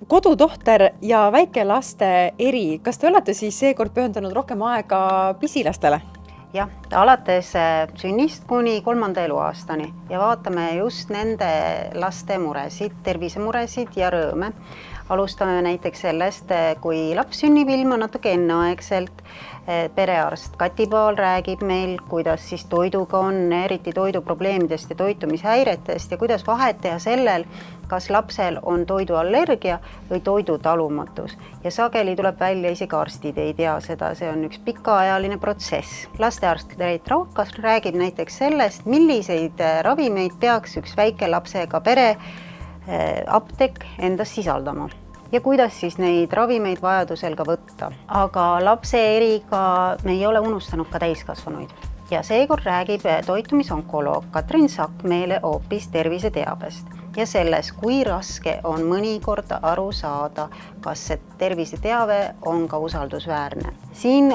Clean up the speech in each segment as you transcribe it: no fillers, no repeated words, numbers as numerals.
Kodutohter ja väikelaste eri, kas te olete siis seekord pühendanud rohkem aega pisilastele? Jah, alates sünnist kuni 3. eluaastani ja vaatame just nende laste muresid, tervisemuresid ja rõõme. Alustame näiteks sellest, kui laps sünnib ilma natuke enneaegselt. Perearst Kati Paal räägib meil, kuidas siis toiduga on, eriti toiduprobleemidest ja toitumishäiretest ja kuidas vahet teha sellel, kas lapsel on toiduallergia või toidutalumatus. Ja sageli tuleb välja, isegi arstid ei tea seda, see on üks pikaajaline protsess. Lastearst Reit Raukas räägib näiteks sellest, milliseid ravimeid peaks üks väikelapsega pere apteek endas sisaldama ja kuidas siis neid ravimeid vajadusel ka võtta. Aga lapse eriga me ei ole unustanud ka täiskasvanuid. Ja seekord räägib toitumisonkoloog Katrin Sakk meile hoopis terviseteabest ja selles, kui raske on mõnikord aru saada, kas see terviseteave on ka usaldusväärne. Siin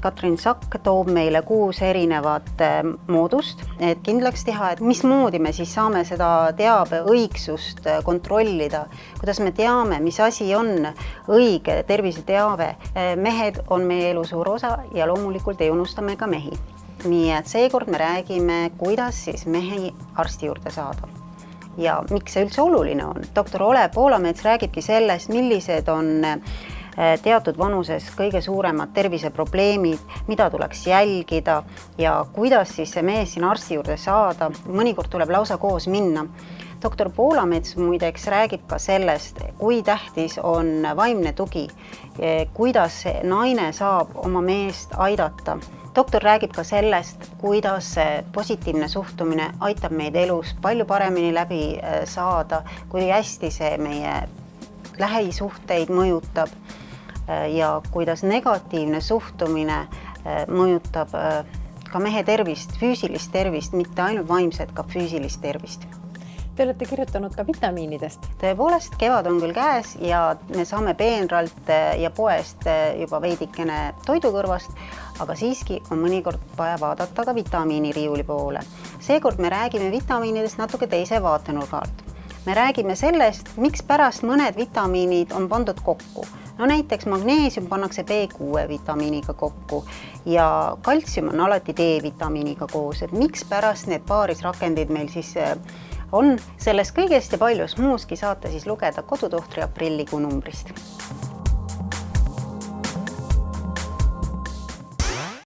Katrin Sakk toob meile 6 erinevat moodust, et kindlaks teha, et mismoodi me siis saame seda teabe õigsust kontrollida, kuidas me teame, mis asi on õige terviseteave. Mehed on meie elu suur osa ja loomulikult ei unustame ka mehi. Nii et seekord me räägime, kuidas siis mehi arsti juurde saada. Ja miks see üldse oluline on? Doktor Ole Poolamets räägibki sellest, millised on teatud vanuses kõige suuremad terviseprobleemid, mida tuleks jälgida ja kuidas siis see mees siin arsti juurde saada. Mõnikord tuleb lausa koos minna. Doktor Poolamets muideks räägib ka sellest, kui tähtis on vaimne tugi, kuidas naine saab oma meest aidata. Doktor räägib ka sellest, kuidas positiivne suhtumine aitab meid elus palju paremini läbi saada, kui hästi see meie lähisuhteid mõjutab ja kuidas negatiivne suhtumine mõjutab ka mehe tervist, füüsilist tervist, mitte ainult vaimset, ka füüsilist tervist. Te olete kirjutanud ka vitamiinidest. Tõepoolest, kevad on küll käes ja me saame peenralt ja poest juba veidikene toidukõrvast, aga siiski on mõnikord vaja vaadata ka vitamiiniriiuli poole. Seekord me räägime vitamiinidest natuke teise vaatenurga alt. Me räägime sellest, miks pärast mõned vitamiinid on pandud kokku. No näiteks magneesium pannakse B6 vitamiiniga kokku ja kaltsium on alati D-vitamiiniga koos. Et miks pärast need paarisrakendid meil siis on? Sellest kõigest ja paljus muuski saate siis lugeda Kodutohtri aprillikuu numbrist.